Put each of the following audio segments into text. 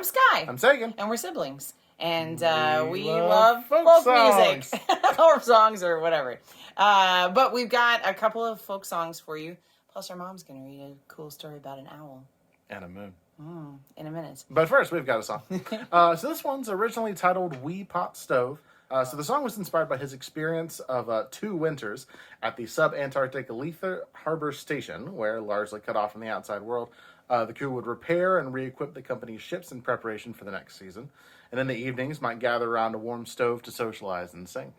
I'm Sky. I'm Sagan. And we're siblings. And we love love folk music. Or songs or whatever. But we've got a couple of folk songs for you. Plus our mom's going to read a cool story about an owl. And a moon. In a minute. But first, we've got a song. So this one's originally titled Wee Pot Stove. So the song was inspired by his experience of 2 winters at the sub-Antarctic Lethe Harbor Station, where, largely cut off from the outside world, the crew would repair and re-equip the company's ships in preparation for the next season. And in the evenings, might gather around a warm stove to socialize and sing.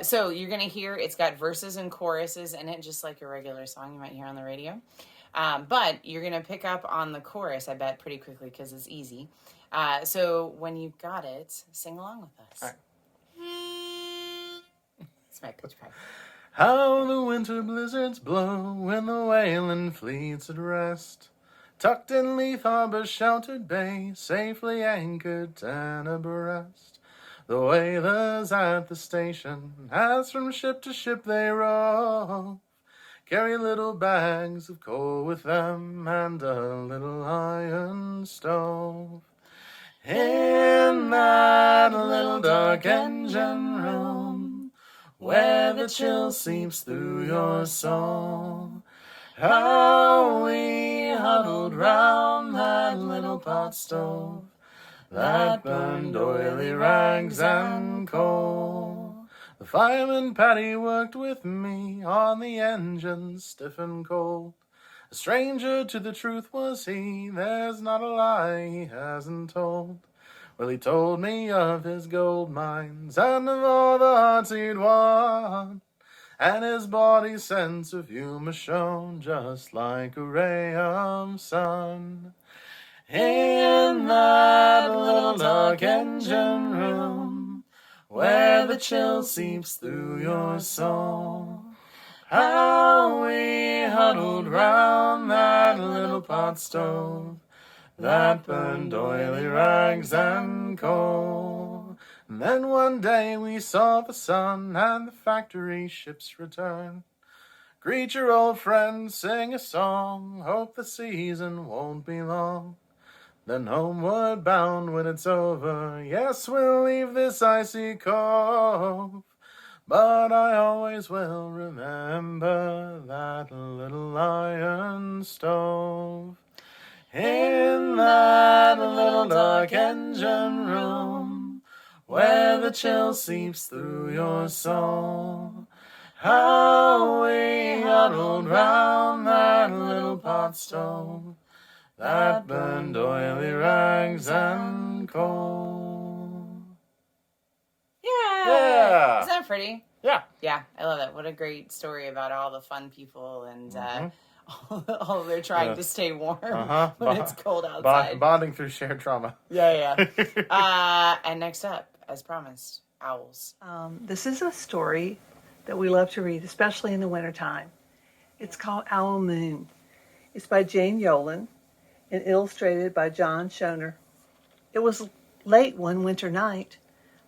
So you're going to hear, it's got verses and choruses in it, just like a regular song you might hear on the radio. But you're going to pick up on the chorus, I bet, pretty quickly because it's easy. So when you've got it, sing along with us. All right. It's my pitch pipe. How the winter blizzards blow when the whaling fleet's at rest. Tucked in Leith Harbor's sheltered bay, safely anchored and abreast. The whalers at the station, as from ship to ship they rove, carry little bags of coal with them and a little iron stove. In that little dark engine room, where the chill seeps through your soul, how we huddled round that little pot stove that burned oily rags and coal. The fireman Paddy worked with me on the engine stiff and cold. A stranger to the truth was he, there's not a lie he hasn't told. Well, he told me of his gold mines and of all the hearts he'd won, and his body's sense of humor shone just like a ray of sun. In that little dark engine room, where the chill seeps through your soul, how we huddled round that little pot stove that burned oily rags and coal. And then one day we saw the sun and the factory ships return. Greet your old friends, sing a song, hope the season won't be long. Then homeward bound when it's over, yes, we'll leave this icy cove. But I always will remember that little iron stove. In that little dark engine room, where the chill seeps through your soul, how we huddled round that little pot stove that burned oily rags and coal. Yeah! Isn't that pretty? Yeah. Yeah, I love that. What a great story about all the fun people and all they're trying to stay warm when it's cold outside. Bonding through shared trauma. Yeah. And next up, as promised, owls. This is a story that we love to read, especially in the wintertime. It's called Owl Moon. It's by Jane Yolen and illustrated by John Schoner. It was late one winter night,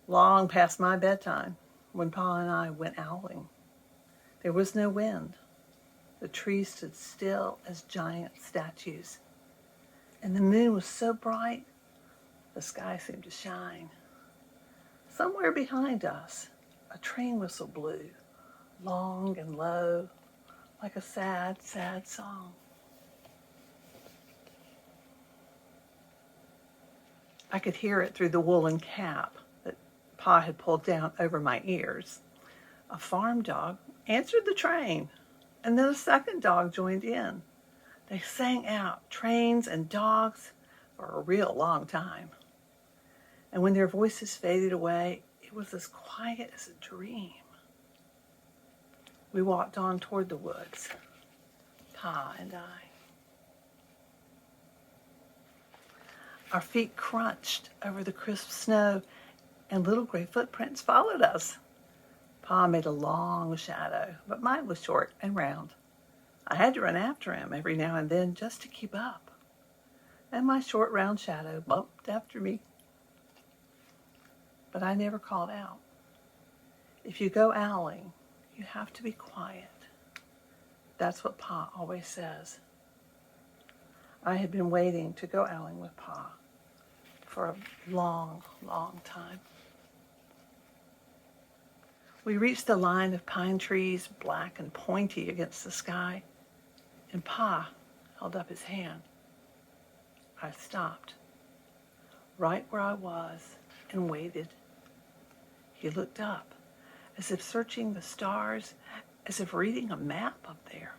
long past my bedtime, when Pa and I went owling. There was no wind. The trees stood still as giant statues. And the moon was so bright, the sky seemed to shine. Somewhere behind us, a train whistle blew, long and low, like a sad, sad song. I could hear it through the woolen cap that Pa had pulled down over my ears. A farm dog answered the train, and then a second dog joined in. They sang out trains and dogs for a real long time. And when their voices faded away, it was as quiet as a dream. We walked on toward the woods, Pa and I. Our feet crunched over the crisp snow, and little gray footprints followed us. Pa made a long shadow, but mine was short and round. I had to run after him every now and then just to keep up. And my short, round shadow bumped after me. But I never called out. If you go owling, you have to be quiet. That's what Pa always says. I had been waiting to go owling with Pa. for a long, long time. We reached the line of pine trees, black and pointy against the sky, and Pa held up his hand. I stopped, right where I was, and waited. He looked up, as if searching the stars, as if reading a map up there.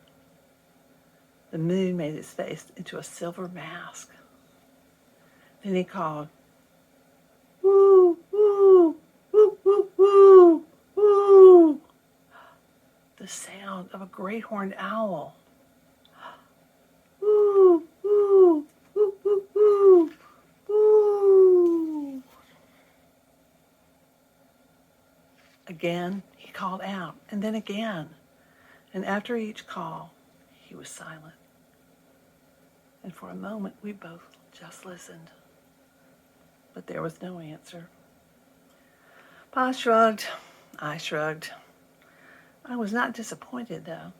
The moon made his face into a silver mask. Then he called, "Woo, woo, woo, woo, woo, woo." The sound of a great horned owl. Woo, woo, woo, woo, woo, woo. Again, he called out, and then again. And after each call, he was silent. And for a moment, we both just listened. But there was no answer. Pa shrugged. I shrugged. I was not disappointed, though.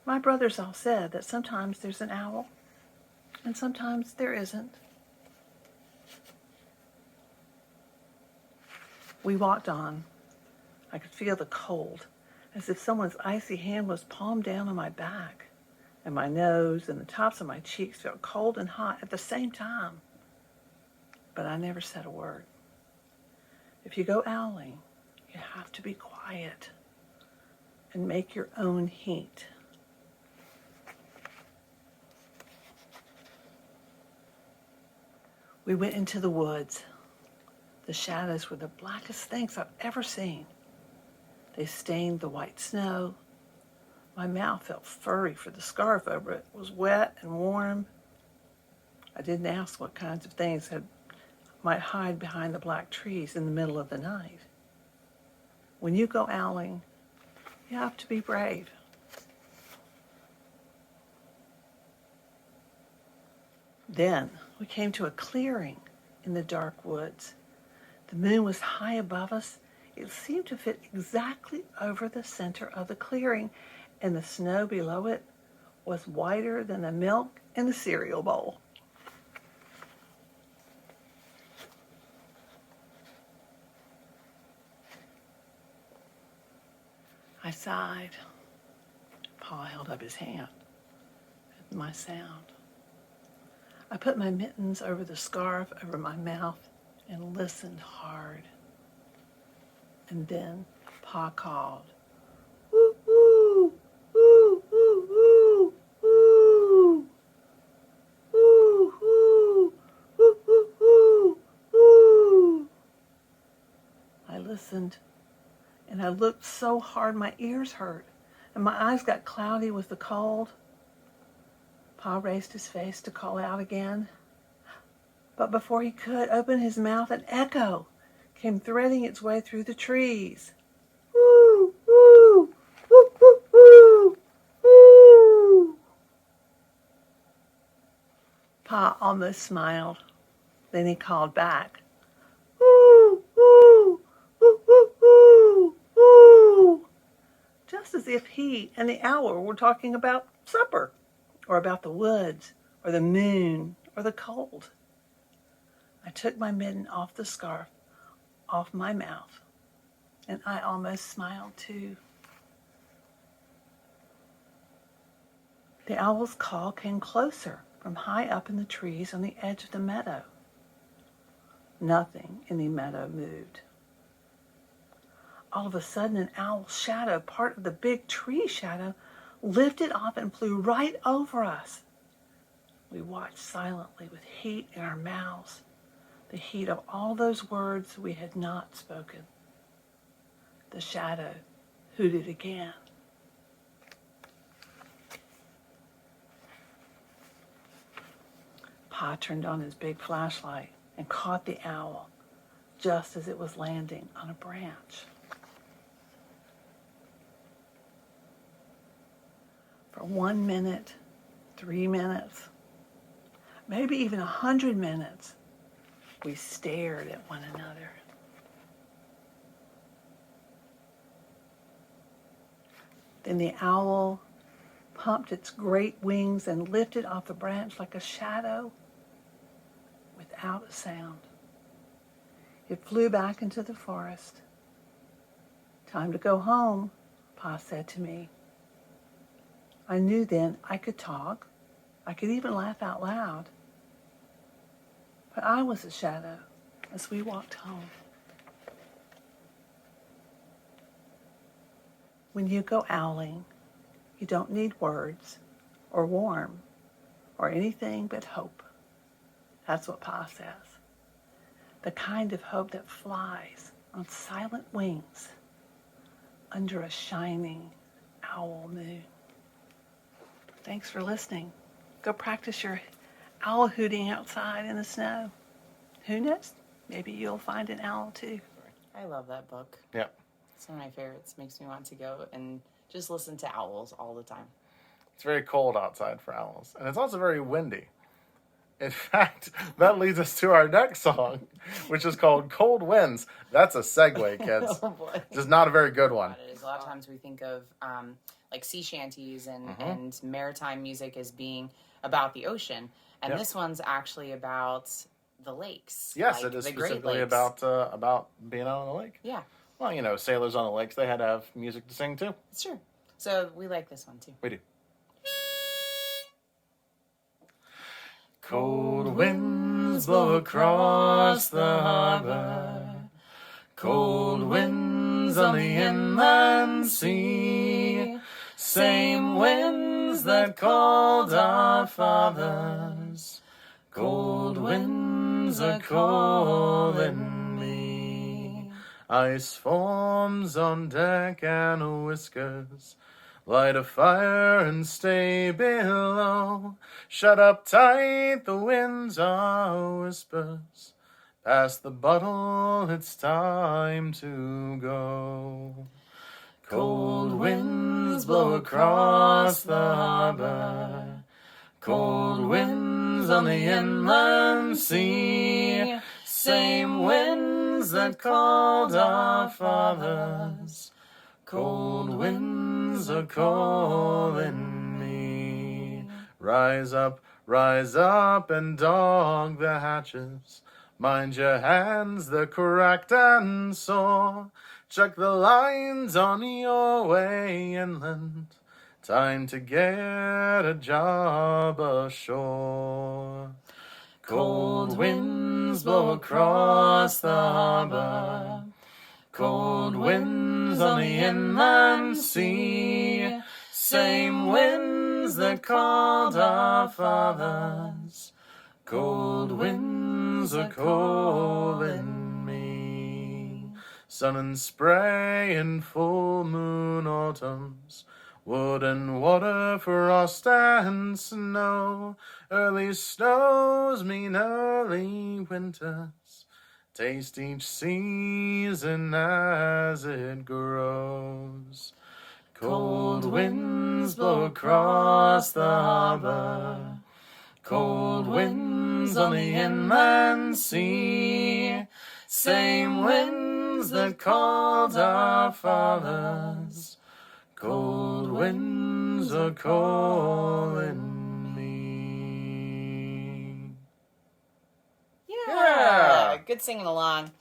My brothers all said that sometimes there's an owl, and sometimes there isn't. We walked on. I could feel the cold, as if someone's icy hand was palmed down on my back, and my nose and the tops of my cheeks felt cold and hot at the same time. But I never said a word. If you go owling, you have to be quiet and make your own heat. We went into the woods. The shadows were the blackest things I've ever seen. They stained the white snow. My mouth felt furry, for the scarf over it was wet and warm. I didn't ask what kinds of things might hide behind the black trees in the middle of the night. When you go owling, you have to be brave. Then we came to a clearing in the dark woods. The moon was high above us. It seemed to fit exactly over the center of the clearing, and the snow below it was whiter than the milk in the cereal bowl. I sighed. Pa held up his hand at my sound. I put my mittens over the scarf over my mouth and listened hard. And then Pa called, "Woo, woo, woo, woo, woo, woo, woo, woo, woo, woo, woo, woo." I listened, and I looked so hard my ears hurt, and my eyes got cloudy with the cold. Pa raised his face to call out again, but before he could open his mouth, an echo came threading its way through the trees. Woo, woo, woo, woo, woo, woo. Pa almost smiled. Then he called back, "Woo, woo, woo, woo, woo, woo," just as if he and the owl were talking about supper, or about the woods, or the moon, or the cold. I took my mitten off the scarf, off my mouth, and I almost smiled too. The owl's call came closer from high up in the trees on the edge of the meadow. Nothing in the meadow moved. All of a sudden, an owl's shadow, part of the big tree shadow, lifted off and flew right over us. We watched silently with heat in our mouths, the heat of all those words we had not spoken. The shadow hooted again. Pa turned on his big flashlight and caught the owl just as it was landing on a branch. For 1 minute, 3 minutes, maybe even 100 minutes, we stared at one another. Then the owl pumped its great wings and lifted off the branch like a shadow without a sound. It flew back into the forest. "Time to go home," Pa said to me. I knew then I could talk. I could even laugh out loud. But I was a shadow as we walked home. When you go owling, you don't need words or warm or anything but hope. That's what Pa says. The kind of hope that flies on silent wings under a shining owl moon. Thanks for listening. Go practice your owl hooting outside in the snow. Who knows? Maybe you'll find an owl too. I love that book. Yeah. It's one of my favorites. Makes me want to go and just listen to owls all the time. It's very cold outside for owls. And it's also very windy. In fact, that leads us to our next song, which is called Cold Winds. That's a segue, kids. Oh boy. Just not a very good one. It is. A lot of times we think of like sea shanties and maritime music as being about the ocean. And Yep. this one's actually about the lakes. Yes, like it is the Great specifically Lakes. about being out on the lake. Yeah, Well, you know, sailors on the lakes, they had to have music to sing too. it's true. So we like this one too. We do. Cold winds blow across the harbor, cold winds on the inland sea, same winds that called our fathers, cold winds are calling me. Ice forms on deck and whiskers, light a fire and stay below. Shut up tight, the winds are whispers. Pass the bottle, it's time to go. Cold winds blow across the harbor, cold winds on the inland sea, same winds that called our fathers, cold winds are calling me. Rise up and dog the hatches. Mind your hands, they're cracked and sore. Check the lines on your way inland. Time to get a job ashore. Cold winds blow across the harbor, cold winds on the inland sea, same winds that called our fathers, cold winds are calling me. Sun and spray in full moon autumns, wood and water, frost and snow. Early snows mean early winters. Taste each season as it grows. Cold winds blow across the harbor, cold winds on the inland sea, same winds that called our fathers, cold winds are calling me. Yeah, good singing along.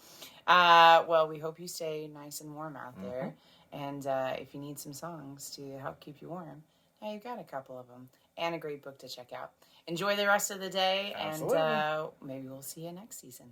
Well, we hope you stay nice and warm out there. And if you need some songs to help keep you warm, now you've got a couple of them and a great book to check out. Enjoy the rest of the day, Absolutely. and maybe we'll see you next season.